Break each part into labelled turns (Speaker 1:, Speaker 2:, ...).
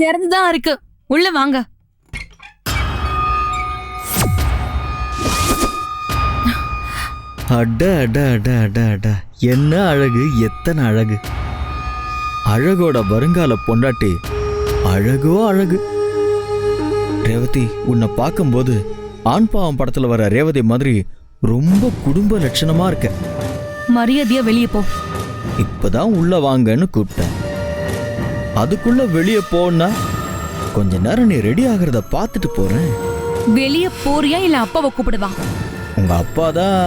Speaker 1: திறந்துதான் இருக்கு, உள்ள வாங்க.
Speaker 2: அட அட அட அட அட, என்ன அழகு, எத்தனை அழகு. அழகோட வருங்கால பொண்டாட்டி அழகோ அழகு. ரேவதி, உன்னை பார்க்கும்போது ஆண் பாவம் படத்துல வர ரேவதி மாதிரி ரொம்ப குடும்ப லட்சணமா இருக்க.
Speaker 1: மரியாதையா வெளியே போ.
Speaker 2: இப்பதான் உள்ள வாங்கன்னு கூப்பிட்டேன், அதுக்குள்ள வெளியே போனா கொஞ்ச நேரம் நீ ரெடி ஆகிறத பார்த்துட்டு போறேன்.
Speaker 1: வெளியே போறியா இல்ல அப்பாவை கூப்பிடுவா?
Speaker 2: உங்க அப்பா தான்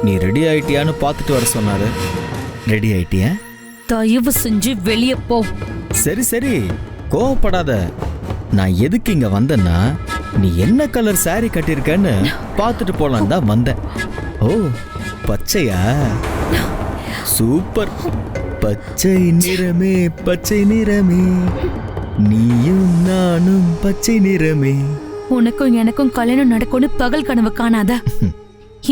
Speaker 2: நீ ரெடி ஆயிட்டியான்னு பார்த்துட்டு வர சொன்னாரு. ரெடி ஆயிட்டியா?
Speaker 1: தயவு செஞ்சு வெளியே போ.
Speaker 2: சரி சரி, கோவப்படாத. நான் எதுக்கு இங்க வந்தேன்னா, நீ என்ன கலர் சாரி கட்டியிருக்கன்னு பார்த்துட்டு போலாம் தான் வந்தேன். ஓ, பச்சையா? சூப்பர். பச்சை நிறமே பச்சை நிறமே, நீயும் நானும் பச்சை நிறமே.
Speaker 1: உனக்கும் எனக்கும் கல்யாணம் நடக்கும்னு பகல் கனவு காணாத.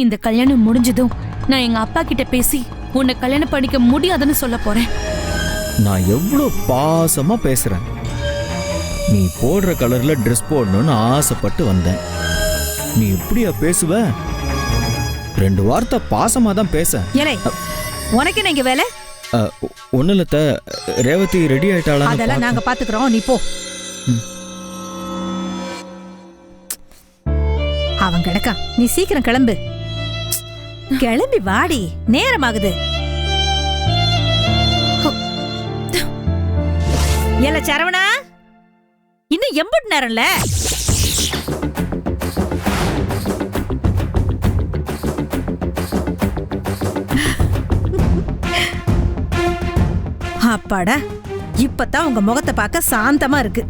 Speaker 1: இந்த கல்யாணம் முடிஞ்சதும் நான் எங்க அப்பா கிட்ட பேசி உன்னை கல்யாணம் பண்ணிக்க முடியாதுன்னு சொல்ல போறேன்.
Speaker 2: நான் எவ்வளோ பாசமா பேசுறேன். நீ போடுற கலர்ல ட்ரெஸ் போடணும்னு ஆசைப்பட்டு வந்தேன். நீ எப்படியா பேசுவ? 2 வார்த்தை பாசமா தான் பேச.
Speaker 3: உனக்கு என்ன இங்க வேலை?
Speaker 2: ஒண்ணு இல்ல, ரேவதி ரெடி ஆயிட்டாளா?
Speaker 3: அதெல்லாம் நாங்க பாத்துக்கிறோம், நீ போ. அவன் கிடக்கா, நீ சீக்கிரம் கிளம்பு. கிளம்பி வாடி, நேரமாகுது. ஏல சரவணா, இன்னும் எம்புட்டு நேரம்ல? அப்பாடா, இப்பதான் உங்க முகத்தை பார்க்க சாந்தமா இருக்கு.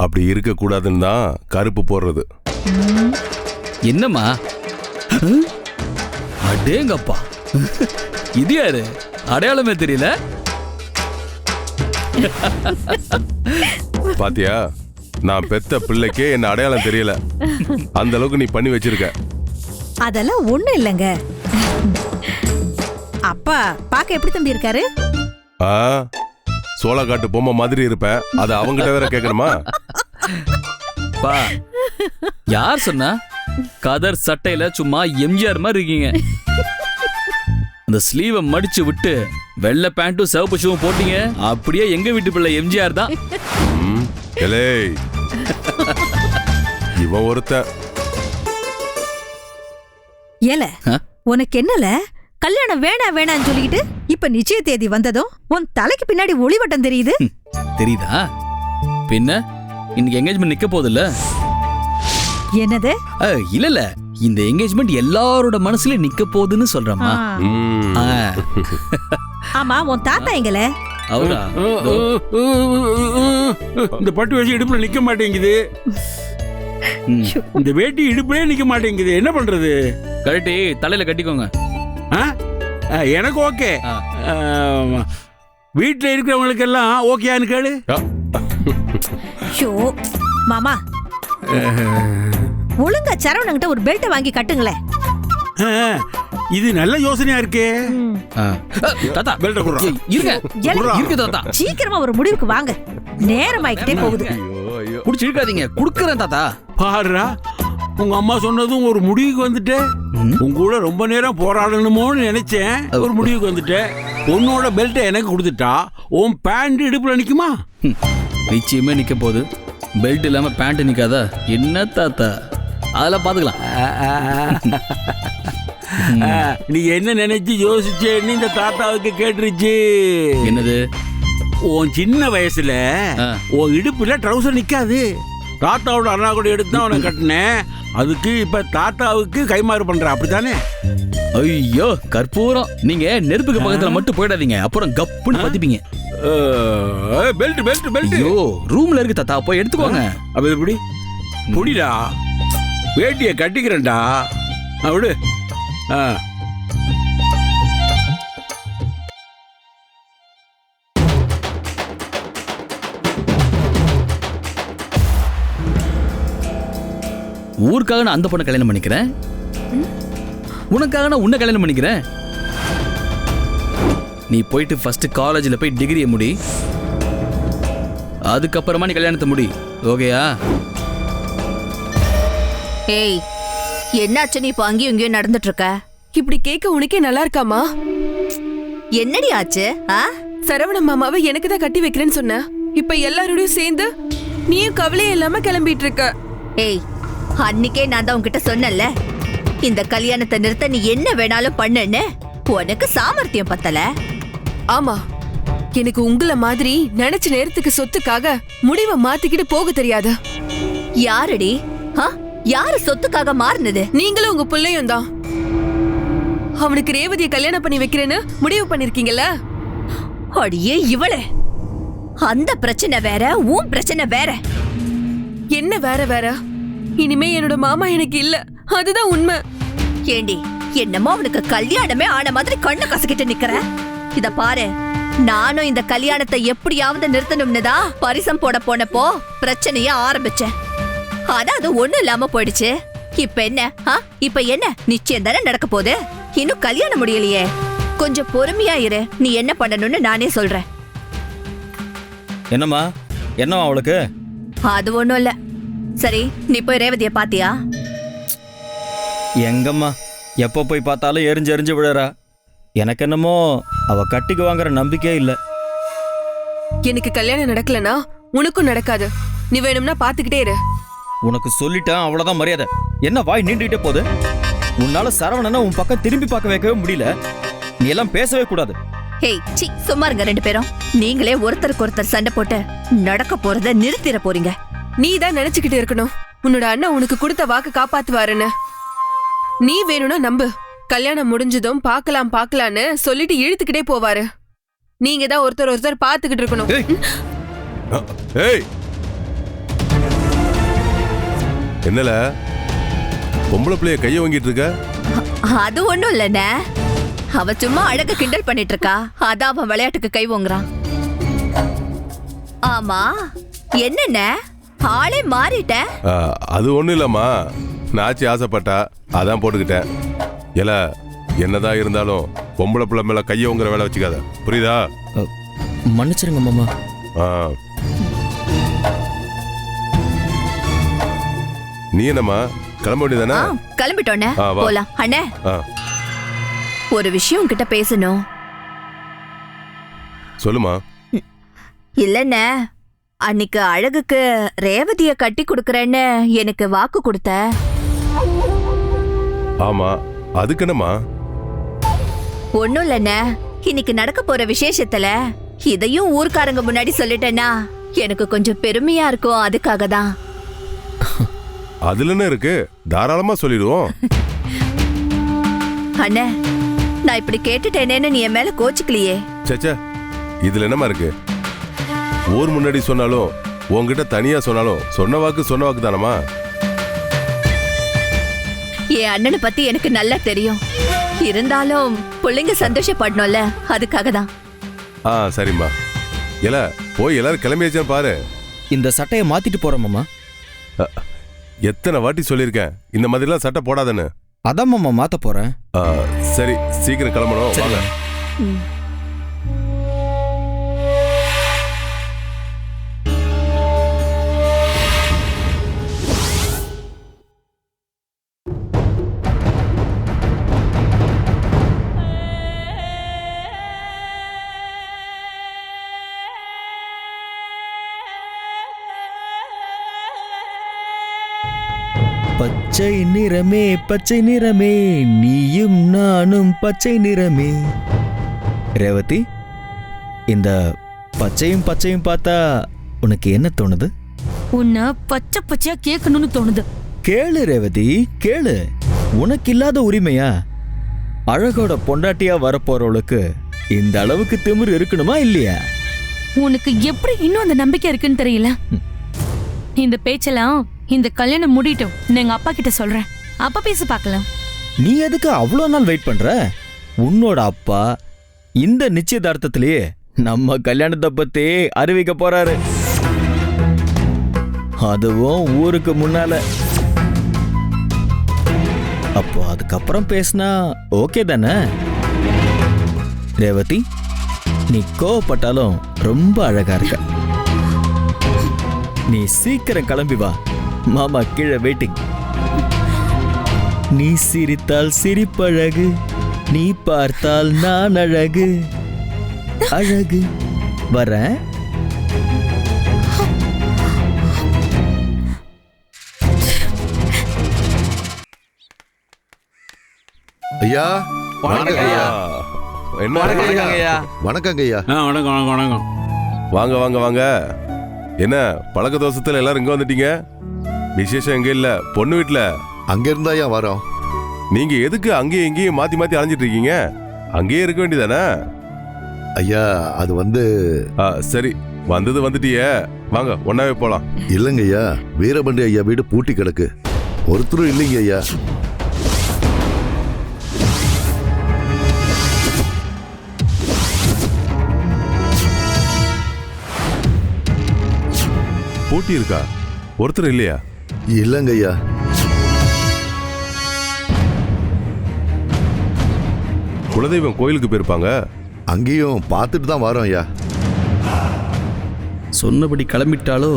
Speaker 4: அப்படி இருக்க கூடாதுன்னு தான் கருப்பு போடுறது.
Speaker 5: என்னம்மா? அடேங்கப்பா, இது யாரு? அடையாளமே தெரியல.
Speaker 4: பாத்தியா, நான் பெத்த பிள்ளைக்கே என்ன அடையாளம் தெரியல. அந்த அளவுக்கு நீ பண்ணி வச்சிருக்க.
Speaker 3: அதெல்லாம் ஒண்ணு இல்லைங்க. அப்பா பாக்க எப்படி தம்பி இருக்காரு?
Speaker 4: சோளக்காட்டு பொம்மை மாதிரி இருப்பேன். அதை அவங்கிட்ட வேற கேட்கணுமா?
Speaker 5: பா, யார் சொன்னா? கதர் சட்டையில சும்மா எம்ஜிஆர் மாதிரி இருக்கீங்க. அந்த ஸ்லீவை மடிச்சு விட்டு வெள்ளை பேண்ட்டும் சிவப்பு ஷூவும் போட்டீங்க, அப்படியே எங்க வீட்டு பிள்ளை எம்ஜிஆர் தான்.
Speaker 4: இவன் ஒருத்தன்.
Speaker 3: ஏல, உனக்கு என்னல கல்யாணம் வேணாம் வேணான்னு சொல்லிக்கிட்டு இப்ப நிச்சய தேதி வந்ததும் உன் தலைக்கு பின்னாடி ஒளிவட்டம் தெரியுது.
Speaker 5: தெரியுதா? பின்ன இன்னைக்கு என்கேஜ்மெண்ட் நிக்க போகுதுல்ல?
Speaker 3: என்னது?
Speaker 5: இல்ல, இந்த என்கேஜ்மெண்ட் எல்லாரோட மனசுல நிக்க போகுதுன்னு சொல்றமா.
Speaker 3: ஆமா, உன் தாத்தா எங்கல?
Speaker 5: அவரா?
Speaker 6: இந்த பட்டு வேஷ்டி இடுப்புல நிக்க மாட்டேங்குது. இந்த வேட்டி இடுப்புலயே நிக்க மாட்டேங்குது. என்ன பண்றது?
Speaker 5: கழட்டி தலையில கட்டிக்கோங்க.
Speaker 6: எனக்கு ஓகே. வீட்டுல இருக்கிறவங்களுக்கு எல்லாம் ஓகேன்னு கேளு.
Speaker 3: மாமா, ஒழுங்கா சரவணங்கிட்ட ஒரு பெல்ட் வாங்கி கட்டுங்களே.
Speaker 6: இது நல்ல யோசனையா இருக்கே.
Speaker 5: தாத்தா, பெல்ட் குடுறா. இருங்க தாத்தா,
Speaker 3: சீக்கிரமா ஒரு முடிவுக்கு வாங்க, நேரம் ஆயிக்கிட்டே போகுது.
Speaker 5: புடிச்சு இழுக்காதீங்க, குடுக்கறேன் தாத்தா.
Speaker 6: பாருடா, உங்க அம்மா சொன்னதும் ஒரு முடிவுக்கு வந்துட்டு. உங்க கூட ரொம்ப நேரம் போராடணுமோன்னு நினைச்சேன், ஒரு முடிவுக்கு வந்துட்டேன். உன்னோட பெல்ட்டை எனக்கு கொடுத்துட்டா உன் பேண்ட் இடுப்புல நிக்குமா?
Speaker 5: நிச்சயமே நிக்க போகுது. பெல்ட் இல்லாம பேண்ட் நிக்காதா? என்ன தாத்தா, அதெல்லாம் பாத்துக்கலாம்.
Speaker 6: நீ என்ன நினைச்சு யோசிச்சேன்னு இந்த தாத்தாவுக்கு கேட்டுருச்சு.
Speaker 5: என்னது?
Speaker 6: உன் சின்ன வயசுல உன் இடுப்புல ட்ரௌசர் நிக்காது. தாத்தாவோட அண்ணா கூட எடுத்து தான் உனக்கு கட்டினேன். அதுக்கு இப்ப தாத்தாவுக்கு கைமாறு பண்ற, அப்படித்தானே?
Speaker 5: ஐயோ கற்பூரம், நீங்க நெருப்புக்கு பக்கத்துல மட்டும் போயிடாதீங்க, அப்புறம் கப்புன்னு பத்திப்பீங்க.
Speaker 6: பெல்ட் பெல்ட் பெல்ட்
Speaker 5: ஐயோ, ரூம்ல இருக்கு தாத்தா, போய் எடுத்துக்கோங்க.
Speaker 6: அப்ப எப்படி புடிடா, வேட்டியை கட்டிக்கிறேன்டா. விடு.
Speaker 5: ஊருக்காக நான் அந்த பொண்ணை கல்யாணம் பண்ணிக்கிறேன், உனக்காக நான் உன்னை கல்யாணம் பண்ணிக்கிறேன். நீ போயிட்டு ஃபர்ஸ்ட் காலேஜில் போய் டிகிரியை முடி, அதுக்கப்புறமா நீ கல்யாணத்தை முடி. ஓகேயா?
Speaker 7: ஏய், என்னாச்சு? நீ இப்போ அங்கேயும் இங்கேயும் நடந்துட்டு இருக்க?
Speaker 8: இப்படி கேட்க உனக்கே நல்லா இருக்காமா?
Speaker 7: என்னடி ஆச்சு?
Speaker 8: சரவண மாமாவை எனக்கு தான் கட்டி வைக்கிறேன்னு சொன்ன. இப்ப எல்லாரோடையும் சேர்ந்து நீயும் கவலையே இல்லாம கிளம்பிட்டு இருக்க.
Speaker 7: ஏய், அன்னைக்கே நான் தான் உன்கிட்ட சொன்னேன்ல, இந்த கல்யாணத்தை நிறுத்த நீ என்ன வேணாலும் பண்ணுன்னு. உனக்கு சாமர்த்தியம் பத்தல.
Speaker 8: ஆமா, எனக்கு உங்கள மாதிரி நினைச்ச நேரத்துக்கு சொத்துக்காக முடிவை மாத்திக்கிட்டு போக தெரியாது.
Speaker 7: யாரடி? யாரு சொத்துக்காக மாறினது?
Speaker 8: நீங்களும் உங்க பிள்ளையும் தான். அவனுக்கு ரேவதியை கல்யாணம் பண்ணி வைக்கிறேன்னு முடிவு பண்ணிருக்கீங்கல்ல?
Speaker 7: அடியே இவளே, அந்த பிரச்சனை வேற, உன் பிரச்சனை வேற.
Speaker 8: என்ன வேற வேற? இனிமே என்னோட மாமா எனக்கு இல்ல, அதுதான் உண்மை.
Speaker 7: ஏண்டி, என்னமோ அவனுக்கு கல்யாணமே ஆன மாதிரி கண்ணு கசக்கிட்டு நிக்கிற. இத பாரு, நானும் இந்த கல்யாணத்தை எப்படியாவது நிறுத்தணும்னு தான் பரிசம் போட போனப்போ பிரச்சனைய ஆரம்பிச்சேன். ஆனா அது ஒண்ணும் இல்லாம போயிடுச்சு. இப்ப என்ன? இப்ப என்ன? நிச்சயம் தானே நடக்க போகுது. இன்னும் கல்யாணம் முடியலையே. கொஞ்சம் பொறுமையா இரு. நீ என்ன பண்ணணும்னு நானே சொல்றேன்.
Speaker 2: என்னம்மா, என்னவா அவளுக்கு?
Speaker 7: அது ஒண்ணும் இல்ல. சரி, நீ போய் ரேவதிய பாத்தியா?
Speaker 2: எங்கம்மா, எப்போ போய் பார்த்தாலும் எரிஞ்சு எரிஞ்சு விழறா. எனக்கு என்னமோ அவ கட்டிக்கு வாங்குற நம்பிக்கையே இல்லை.
Speaker 8: எனக்கு கல்யாணம் நடக்கலனா உனக்கும் நடக்காது. நீ வேணும்னா பாத்துக்கிட்டே இரு.
Speaker 2: உனக்கு சொல்லிட்டேன், அவ்வளவுதான் மரியாதை. என்ன வாய் நீண்டுகிட்டே போகுது? உன்னால சரவணனை உன் பக்கம் திரும்பி பார்க்க வைக்கவே முடியல. நீ எல்லாம் பேசவே கூடாது.
Speaker 7: ஹேய், சி, சும்மா இருங்க ரெண்டு பேரும். நீங்களே ஒருத்தருக்கு ஒருத்தர் சண்டை போட்டு நடக்க போறத நிறுத்திட போறீங்க.
Speaker 8: நீ தான் நினைச்சுக்கிட்டு இருக்கணும் உன்னோட அண்ணன் உனக்கு கொடுத்த வாக்கு காப்பாத்துவாருன்னு. நீ வேணும்னா நம்பு, கல்யாணம் முடிஞ்சதும் பார்க்கலாம் பார்க்கலான்னு சொல்லிட்டு இழுத்துக்கிட்டே போவாரு. நீங்க தான் ஒருத்தர் ஒருத்தர் பாத்துக்கிட்டு இருக்கணும்.
Speaker 4: ஏய், என்னல பொம்பளை பிள்ளைய கைய வாங்கிட்டு இருக்க?
Speaker 7: அது ஒண்ணும் இல்லண்ணே, அவ சும்மா அழக கிண்டல் பண்ணிட்டு இருக்கா. அதான் அவன் விளையாட்டுக்கு கை ஓங்குறான். ஆமா, என்னென்ன ஆளே மாறிட்ட?
Speaker 4: அது ஒண்ணும் இல்லம்மா, நாச்சி ஆசைப்பட்டா அதான் போட்டுக்கிட்டேன். ஏல, என்னதான் இருந்தாலும் பொம்பளை பிள்ளை மேல கைய உங்கிற வேலை வச்சுக்காத, புரியுதா?
Speaker 2: மன்னிச்சிருங்க மாமா.
Speaker 4: நீ என்னம்மா கிளம்ப வேண்டியதானே?
Speaker 7: கிளம்பிட்டோன்னே போலாம். அண்ணே, ஒரு விஷயம் உன்கிட்ட பேசணும்.
Speaker 4: சொல்லுமா.
Speaker 7: இல்லண்ணே, அன்னைக்கு அழகுக்கு ரேவதிய கட்டி கொடுக்கறேன்னு எனக்கு வாக்கு கொடுத்த.
Speaker 4: ஆமா, அதுக்கு என்னம்மா?
Speaker 7: ஒண்ணும் இல்லண்ணே, இன்னைக்கு நடக்க போற விசேஷத்துல இதையும் ஊர்க்காரங்க முன்னாடி சொல்லிட்டேன்னா எனக்கு கொஞ்சம் பெருமையா இருக்கும். அதுக்காக தான்.
Speaker 4: அதுல என்ன இருக்கு, தாராளமா சொல்லிடுவோம்.
Speaker 7: அண்ணே, நான் இப்படி கேட்டுட்டேனேன்னு நீ என் மேல கோச்சிக்கலையே?
Speaker 4: சச்சா, இதுல என்னமா இருக்கு? ஊர் முன்னாடி சொன்னாலும் உன்கிட்ட தனியா சொன்னாலும் சொன்ன வாக்கு தானமா.
Speaker 7: என் அண்ணனை பத்தி எனக்கு நல்லா தெரியும். இருந்தாலும் பிள்ளைங்க சந்தோஷப்படணும்ல, அதுக்காக தான்.
Speaker 4: சரிம்மா. இல்ல, போய் எல்லாரும் கிளம்பியாச்சான்னு பாரு.
Speaker 2: இந்த சட்டையை மாத்திட்டு போறோம் மாமா.
Speaker 4: எத்தனை வாட்டி சொல்லியிருக்கேன் இந்த மாதிரிலாம் சட்டை போடாதன்னு.
Speaker 2: அதான் மாமா மாத்த போறேன்.
Speaker 4: சரி, சீக்கிரம் கிளம்பணும், வாங்க.
Speaker 2: பச்சை நிறமே பச்சை நிறமே, நீயும் நானும் பச்சை நிறமே. ரேவதி, இந்த பச்சையும் பச்சையும் பார்த்தா உனக்கு என்ன தோணுது?
Speaker 1: உன்னை பச்சை பச்சையா கேட்கணும்னு தோணுது.
Speaker 2: கேளு ரேவதி, கேளு. உனக்கு இல்லாத உரிமையா? அழகோட பொண்டாட்டியா வரப்போறவளுக்கு இந்த அளவுக்கு திமிரு இருக்கணுமா இல்லையா?
Speaker 1: உனக்கு எப்படி இன்னும் அந்த நம்பிக்கை இருக்குன்னு தெரியல. இந்த பேச்செல்லாம் இந்த கல்யாணம் முடிட்டும் நான் எங்க அப்பா கிட்ட சொல்றேன். அப்ப பேசி பார்க்கலாம்.
Speaker 2: நீ எதுக்கு அவ்வளோ நாள் வெயிட் பண்ற? உன்னோட அப்பா இந்த நிச்சயதார்த்தத்திலேயே நம்ம கல்யாணத்தை பத்தி அறிவிக்க போறாரு. அதுவும் ஊருக்கு முன்னால. அப்போ அதுக்கப்புறம் பேசினா ஓகே தானே? ரேவதி, நீ கோவப்பட்டாலும் ரொம்ப அழகா இருக்க. நீ சீக்கிரம் கிளம்பி வா, மாமா கீழே வெயிட்டிங். நீ சிரித்தால் சிரிப்பழகு, நீ பார்த்தால் நான் அழகு. அழகு வரேன்.
Speaker 9: ஐயா
Speaker 4: வணக்கம் ஐயா. என்ன
Speaker 9: வணக்கங்க ஐயா.
Speaker 6: வணக்கம் வணக்கம் வணக்கம்.
Speaker 4: வாங்க வாங்க வாங்க. என்ன பழக்க தோசத்துல எல்லாரும் இங்க வந்துட்டீங்க? விசேஷம் எங்க இல்ல, பொண்ணு வீட்டுல.
Speaker 9: அங்க இருந்தா ஐயா வரோம்.
Speaker 4: நீங்க எதுக்கு அங்கேயும் இங்கேயும் மாத்தி மாத்தி அலைஞ்சிட்டு இருக்கீங்க? அங்கேயே இருக்க வேண்டியதானே?
Speaker 9: ஐயா அது
Speaker 4: சரி, வந்தது வந்துட்டியே, வாங்க ஒன்னாவே போலாம்.
Speaker 9: இல்லைங்க ஐயா, வீரபாண்டி ஐயா வீடு பூட்டி கிடக்கு, ஒருத்தரும் இல்லைங்க ஐயா.
Speaker 4: பூட்டி இருக்கா? ஒருத்தர் இல்லையா?
Speaker 9: இல்லைங்க ஐயா.
Speaker 4: குலதெய்வம் கோயிலுக்கு போயிருப்பாங்க.
Speaker 9: அங்கேயும் பார்த்துட்டு தான் வரோம் ஐயா.
Speaker 5: சொன்னபடி கிளம்பிட்டாலோ?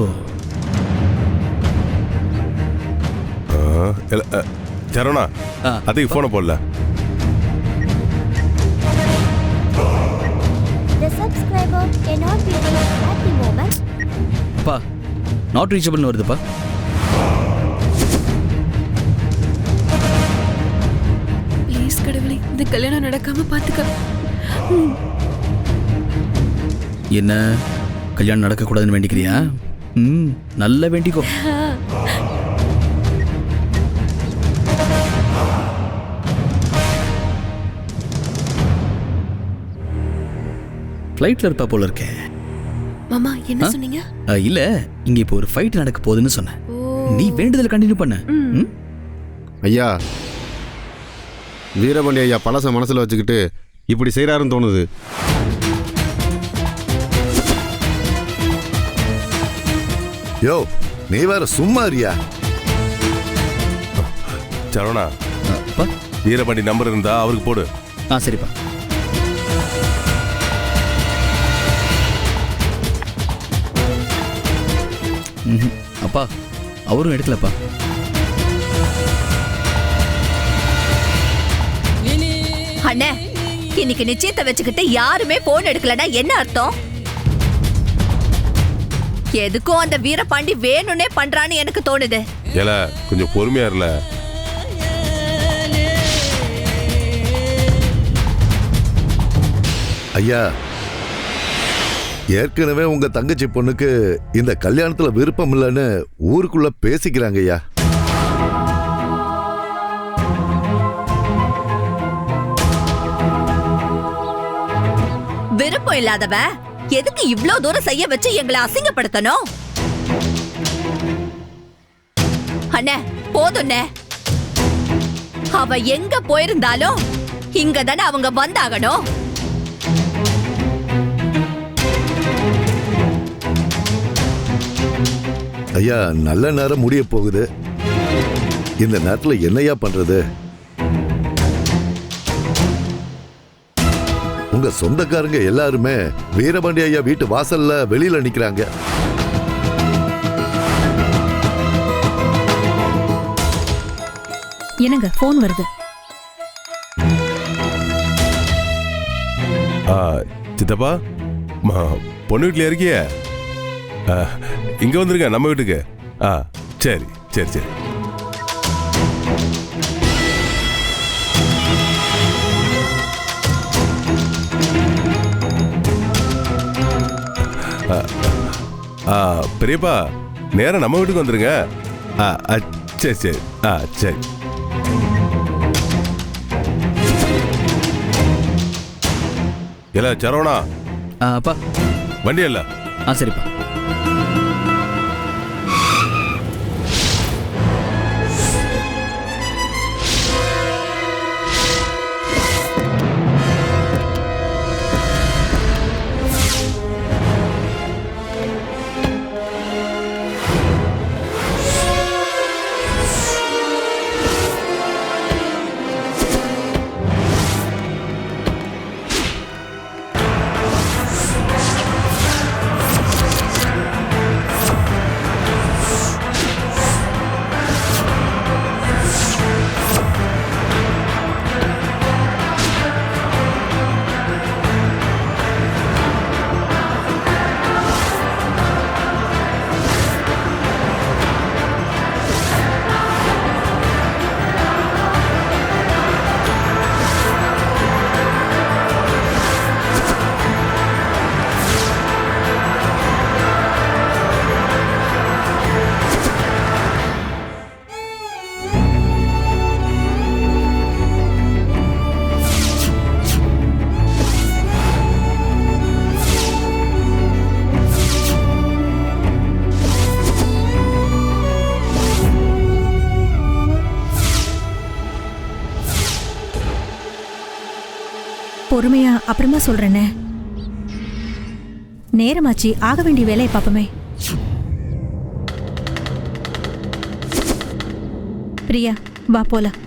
Speaker 4: சரவணா, அதுக்கு போன போடல.
Speaker 5: அப்பா, நாட் ரீச்சபிள்னு வருதுப்பா.
Speaker 8: ப்ளீஸ் கடவுளே, இந்த கல்யாணம் நடக்காம பாத்துக்க.
Speaker 5: என்ன கல்யாணம் நடக்கக்கூடாதுன்னு வேண்டிக்கிறியா? நல்லா வேண்டிக்கோ. ஃப்ளைட்ல இருப்பா போல இருக்கேன்.
Speaker 8: மாமா என்ன சொன்னீங்க?
Speaker 5: இல்ல, இங்க இப்போ ஒரு ஃபைட் நடக்க போகுதுன்னு சொன்னேன். நீ வேண்டுதல் கண்டினியூ பண்ண.
Speaker 10: ஐயா, வீரபாண்டி ஐயா பழச மனசுல வச்சுக்கிட்டு இப்படி செய்யறாருன்னு தோணுது.
Speaker 9: யோ, நீ வேற சும்மா இருயா.
Speaker 4: சரவணா, வீரபாண்டி நம்பர் இருந்தா அவருக்கு போடு.
Speaker 5: சரிப்பா. அப்பா, அவரும் எடுக்கலப்பா.
Speaker 7: அண்ணே, இன்னைக்கு நிச்சயத்தை வச்சுக்கிட்டு யாருமே போன் எடுக்கலன்னா என்ன அர்த்தம்? எதுக்கும் அந்த வீரபாண்டி வேணும்னே பண்றான்னு எனக்கு தோணுது.
Speaker 4: ஏல, கொஞ்சம் பொறுமையா இருல.
Speaker 9: ஐயா, ஏற்கனவே உங்க தங்கச்சி பொண்ணுக்கு இந்த கல்யாணத்துல விருப்பம் இல்லைன்னு ஊருக்குள்ள பேசிக்கிறாங்க ஐயா.
Speaker 7: விருப்பம் இல்லாதவ எதுக்கு இவ்ளோ தூரம் செய்ய வச்சு எங்களை அசிங்கப்படுத்தணும்? அண்ணே, போதும்ண்ணே. அவ எங்க போயிருந்தாலும் இங்க தானே அவங்க வந்தாகணும்.
Speaker 9: ஐயா, நல்ல நேரம் முடிய போகுது. இந்த நேரத்துல என்னையா பண்றது? உங்க சொந்தக்காரங்க எல்லாருமே வீரபாண்டி ஐயா வீட்டு வாசல்ல வெளியில நிக்கிறாங்க.
Speaker 3: என்னங்க போன் வருது?
Speaker 4: சித்தப்பா, பொண்ணு வீட்டுல இருக்கிய? இங்க வந்துருங்க நம்ம வீட்டுக்கு. சரி சரி சரி. பெரியப்பா, நேரம் நம்ம வீட்டுக்கு வந்துருங்க. சரி சரி. சரி. இல்ல சரவணா,
Speaker 5: அப்பா
Speaker 4: வண்டி இல்ல.
Speaker 5: சரிப்பா.
Speaker 3: பொறுமையா அப்புறமா சொல்றேனே. நேரமாச்சு, ஆக வேண்டிய வேலையை பாப்போமே. பிரியா, வா போலாம்.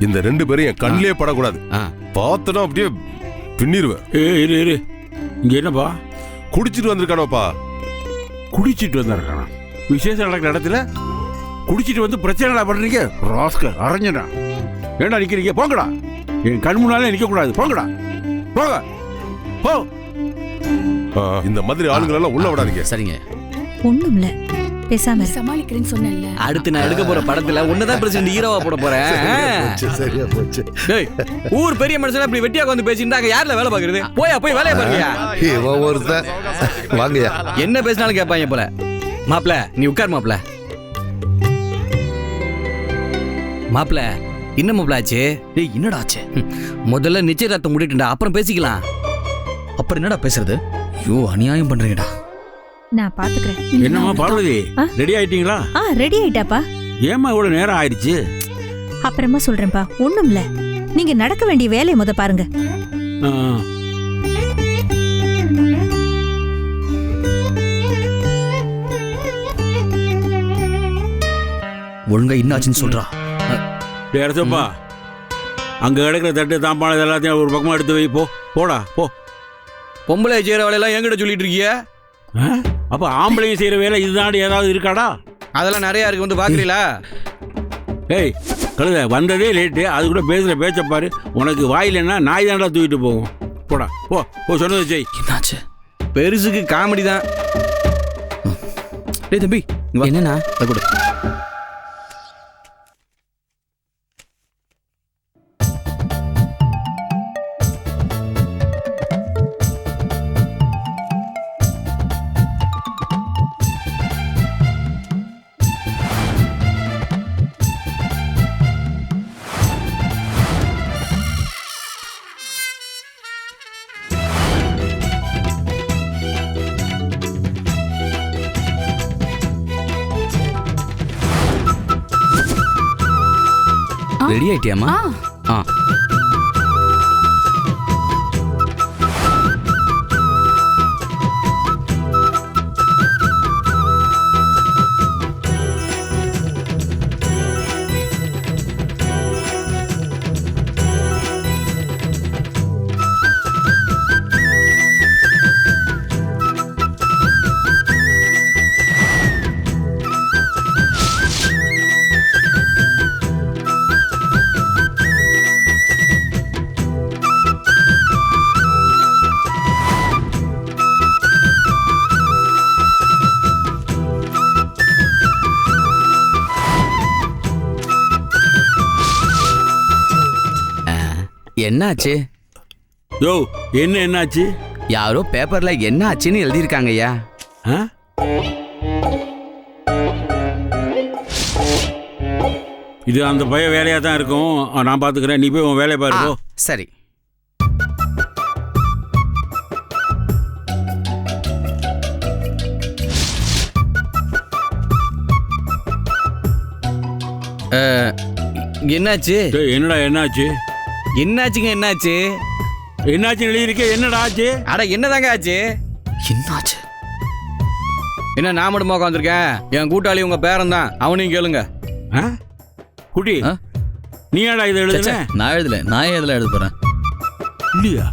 Speaker 4: இந்த 2 பேரும் என் கண்ணிலே படக்கூடாது. பார்த்தனா அப்படியே பின்னிருவேன்.
Speaker 6: இரு இங்க என்னப்பா?
Speaker 4: குடிச்சிட்டு வந்திருக்கானோப்பா.
Speaker 6: குடிச்சிட்டு வந்திருக்கானா? விசேஷம் நடக்கிற இடத்துல குடிச்சிட்டு வந்து பிரச்சனை பண்றீங்க? ராஸ்கல் அரஞ்சனா, ஏண்டா நிக்கிறீங்க? போங்கடா, என் கண் முன்னாலே நிக்க கூடாது. போங்கடா, போங்க போ.
Speaker 4: இந்த மாதிரி ஆளுங்களெல்லாம் உள்ள விடாதீங்க.
Speaker 5: சரிங்க.
Speaker 3: ஒண்ணும் இல்ல, பேசாம
Speaker 1: சமாளிக்கிறேன்னு சொன்னேன்ல.
Speaker 5: அடுத்து நான் எடுக்க போற படத்துல உன்னதான் பிரசிடண்ட் ஹீரோவா போட போறேன்.
Speaker 9: சரியா போச்சு.
Speaker 5: டேய், ஊர் பெரிய மனுஷனா இப்படி வெட்டியா வந்து பேசிட்டாங்க. யார்ல வேலை பாக்குறது? போய் வேலையை பாருங்கயா.
Speaker 9: இவன் ஒருத்தன். வாங்கயா.
Speaker 5: என்ன பேசினாலும் கேட்பாங்க போல. மாப்ள, நீ உட்கார் மாப்ள. மாப்ள, என்ன மாப்ள ஆச்சு? டேய், என்னடா ஆச்சு? முதல்ல நிச்சயதார்த்தம் முடிட்டுடா, அப்புறம் பேசிக்கலாம். அப்புறம் என்னடா பேசுறது? ஐயோ, அநியாயம் பண்றீங்கடா.
Speaker 3: நான் பாத்துக்கிறேன்.
Speaker 6: என்னம்மா பார்வதி, ரெடி ஆயிட்டீங்களா?
Speaker 3: ரெடி ஆயிட்டாப்பா.
Speaker 6: ஏமா இவ்வளவு நேரம் ஆயிடுச்சு?
Speaker 3: அப்புறமா சொல்றேன்ப்பா. ஒண்ணும் இல்ல, நீங்க நடக்க வேண்டிய வேலையை முத பாருங்க.
Speaker 5: ஒழுங்கா என்னாச்சுன்னு சொல்றா.
Speaker 6: அரசப்பா, அங்க கிடக்கிற தட்டு தாம்பாளம் எல்லாத்தையும் ஒரு பக்கமா எடுத்து வை. போடா போ.
Speaker 5: பொம்பளை செய்யற வேலையெல்லாம் என்கிட்ட சொல்லிட்டு இருக்கிய?
Speaker 6: அப்ப ஆம்பளையும் செய்யற வேலை இதுதான் ஏதாவது இருக்காடா?
Speaker 5: அதெல்லாம் நிறைய இருக்கு, வந்து பாக்குறீங்களா?
Speaker 6: ஏய் கழுத, வந்ததே லேட்டு, அது கூட பேசுற பேச்ச பாரு. உனக்கு வாயிலன்னா நாய் தாண்டா தூக்கிட்டு போகும். போடா போ, சொன்னது செய்.
Speaker 5: என்னாச்சு? பெருசுக்கு காமெடி தான். டேய் தம்பி, என்னன்னா கொடு. ரெடி ஆயிட்டியாமா? என்னாச்சு?
Speaker 6: யோ, என்னாச்சு?
Speaker 5: யாரோ பேப்பர்ல என்ன ஆச்சுன்னு எழுதியிருக்காங்க ஐயா.
Speaker 6: இது அந்த பைய வேலையா தான் இருக்கும். நான் பாத்துக்கிறேன், நீ போய் உன் வேலையை பாரு.
Speaker 5: சரி. என்னாச்சு?
Speaker 6: என்னடா என்னாச்சு?
Speaker 5: என்னாச்சுங்க?
Speaker 6: என்னாச்சு எழுதியிருக்கே, என்னடா ஆச்சு?
Speaker 5: அட என்னதாங்க ஆச்சு? என்னாச்சு? என்ன நான் மட்டும் உட்காந்துருக்கேன்? என் கூட்டாளி உங்க பேரன் தான், அவனையும் கேளுங்க.
Speaker 6: குட்டி, நீ ஏடா இதை எழுதுன?
Speaker 5: நான் எழுதல. நான் எதுல எழுத போறேன்?
Speaker 6: இல்லையா?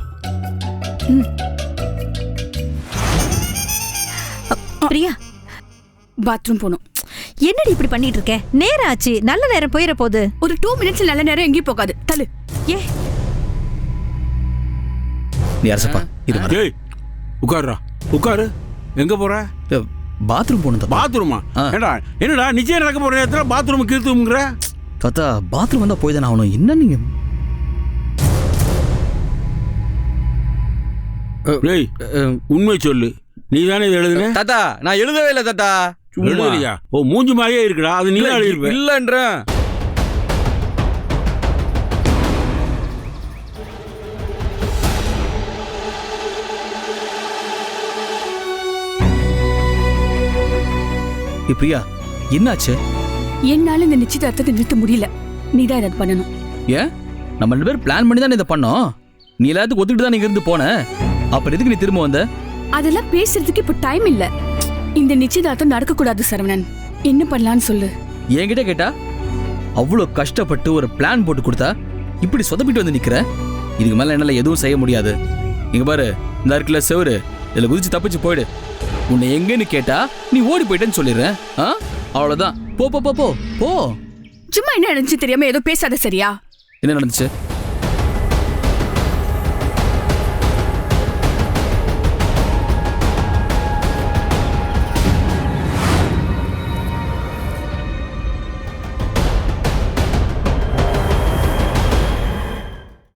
Speaker 3: பிரியா,
Speaker 1: பாத்ரூம் போகணும்.
Speaker 3: என்னடி இப்படி பண்ணிட்டு இருக்க? நேரம் ஆச்சு, நல்ல நேரம் போயிட போகுது.
Speaker 1: ஒரு 2 மினிட்ஸ் நல்ல நேரம் எங்கேயும் போகாது. தள்ளு.
Speaker 5: நீ அரசப்பா, இது
Speaker 6: உட்காரு. எங்க போற?
Speaker 5: பாத்ரூம் போகணும்.
Speaker 6: பாத்ரூமா? என்னடா நிச்சயம் நடக்க போற நேரத்துல பாத்ரூம் கீழ்த்துங்கிற?
Speaker 5: தாத்தா, பாத்ரூம் வந்தா போய் தானே ஆகணும். என்ன நீங்க?
Speaker 6: உண்மை சொல்லு, நீ தானே இதை எழுதுன?
Speaker 5: தாத்தா, நான் எழுதவே இல்லை தாத்தா.
Speaker 6: எழுதலையா? மூஞ்சி மாதிரியே இருக்குடா, அது நீ எழுதிருப்ப.
Speaker 5: இல்லன்ற பிரியா என்னாச்சு?
Speaker 1: என்னால இந்த நிச்சயதார்த்தத்தை நிறுத்த முடியல. நீதான் இதை பண்ணணும்.
Speaker 5: ஏன் நம்ம 2 பேரும் பிளான் பண்ணி தான் இதை பண்ணோம். நீ எல்லாத்துக்கும் ஒத்துக்கிட்டு தான் நீங்க இருந்து போன. அப்புறம் எதுக்கு நீ திரும்ப வந்த?
Speaker 1: அதெல்லாம் பேசுறதுக்கு இப்ப டைம் இல்ல. இந்த நிச்சயதார்த்தம் நடக்க கூடாது சரவணன். என்ன பண்ணலாம்னு சொல்லு.
Speaker 5: என்கிட்ட கேட்டா அவ்வளோ கஷ்டப்பட்டு ஒரு பிளான் போட்டு கொடுத்தா இப்படி சொதப்பிட்டு வந்து நிக்கிற. இதுக்கு மேல என்னால எதுவும் செய்ய முடியாது. இங்க பாரு, இந்த இருக்குல்ல செவரு, இதுல குதிச்சு தப்பிச்சு போயிடு. உன்னை எங்கன்னு கேட்டா நீ ஓடி போயிட்டேன்னு சொல்லிடுறேன். அவ்வளவுதான். போ போ போ போ போ.
Speaker 1: சும்மா என்ன நடந்துச்சு தெரியாம ஏதோ பேசாத, சரியா?
Speaker 5: என்ன நடந்துச்சு?